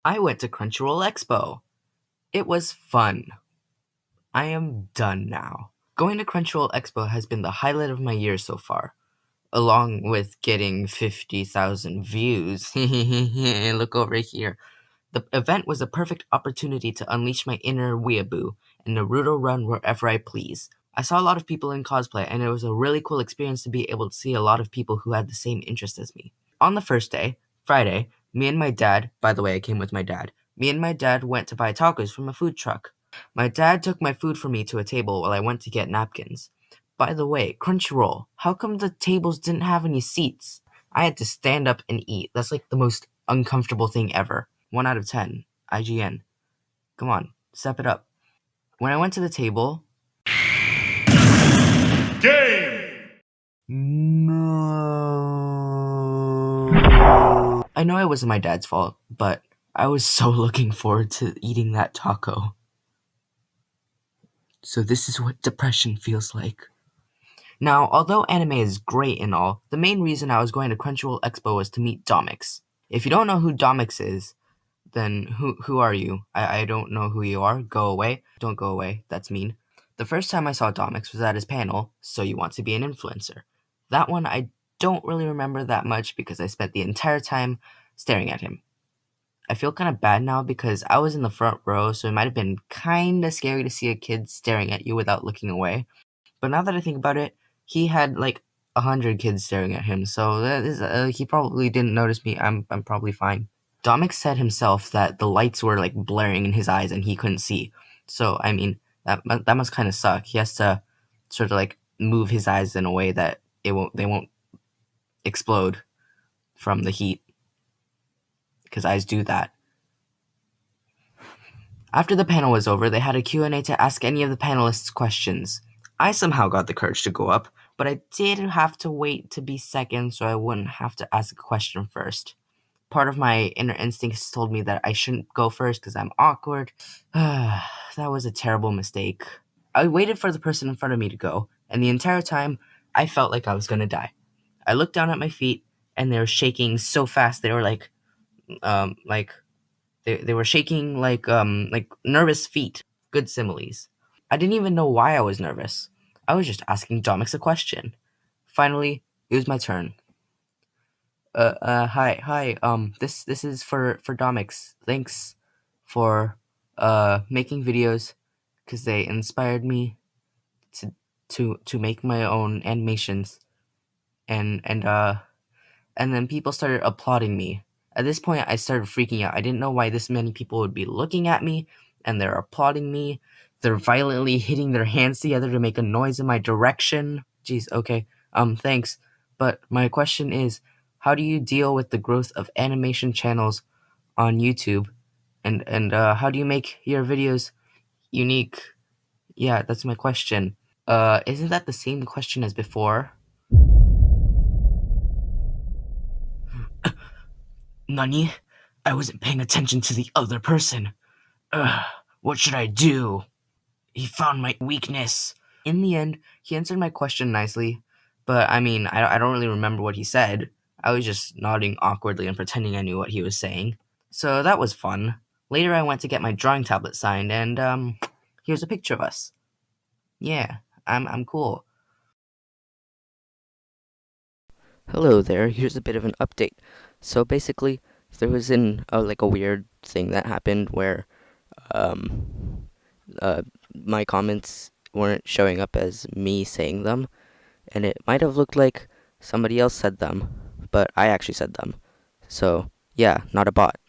I went to Crunchyroll Expo. It was fun. I am done now. Going to Crunchyroll Expo has been the highlight of my year so far, along with getting 50,000 views. Look over here. The event was a perfect opportunity to unleash my inner weeaboo and Naruto run wherever I please. I saw a lot of people in cosplay, and it was a really cool experience to be able to see a lot of people who had the same interest as me. On the first day, Friday, me and my dad, by the way, I came with my dad, me and my dad went to buy tacos from a food truck. My dad took my food for me to a table while I went to get napkins. By the way, Crunchyroll, how come the tables didn't have any seats? I had to stand up and eat. That's like the most uncomfortable thing ever. 1 out of 10. IGN. Come on, step it up. When I went to the table. Game! No. I know it wasn't my dad's fault, but I was so looking forward to eating that taco. So this is what depression feels like. Now, although anime is great and all, the main reason I was going to Crunchyroll Expo was to meet Domix. If you don't know who Domix is, then who are you? I don't know who you are. Go away. Don't go away. That's mean. The first time I saw Domix was at his panel, So You Want to Be an Influencer. That one I don't really remember that much because I spent the entire time staring at him. I feel kind of bad now because I was in the front row, so it might have been kind of scary to see a kid staring at you without looking away. But now that I think about it, he had like 100 kids staring at him, so that is, he probably didn't notice me. I'm probably fine. Dominic said himself that the lights were like blaring in his eyes and he couldn't see. So I mean that must kind of suck. He has to sort of like move his eyes in a way that they won't explode from the heat, because eyes do that. After the panel was over, they had a Q&A to ask any of the panelists questions. I somehow got the courage to go up, but I did have to wait to be second so I wouldn't have to ask a question first. Part of my inner instincts told me that I shouldn't go first because I'm awkward. That was a terrible mistake. I waited for the person in front of me to go, and the entire time, I felt like I was gonna die. I looked down at my feet, and they were shaking so fast. They were like they were shaking like nervous feet. Good similes. I didn't even know why I was nervous. I was just asking Domix a question. Finally, it was my turn. Hi. This is for Domix. Thanks for making videos because they inspired me to make my own animations, and then people started applauding me. At this point, I started freaking out. I didn't know why this many people would be looking at me, and they're applauding me. They're violently hitting their hands together to make a noise in my direction. Jeez, okay. Thanks. But my question is, how do you deal with the growth of animation channels on YouTube? And how do you make your videos unique? Yeah, that's my question. Isn't that the same question as before? Nani? I wasn't paying attention to the other person. Ugh, what should I do? He found my weakness. In the end, he answered my question nicely, but I mean, I don't really remember what he said. I was just nodding awkwardly and pretending I knew what he was saying. So that was fun. Later, I went to get my drawing tablet signed, and here's a picture of us. Yeah, I'm cool. Hello there. Here's a bit of an update. So basically, there was a weird thing that happened where um my comments weren't showing up as me saying them, and it might have looked like somebody else said them, but I actually said them. So yeah, not a bot.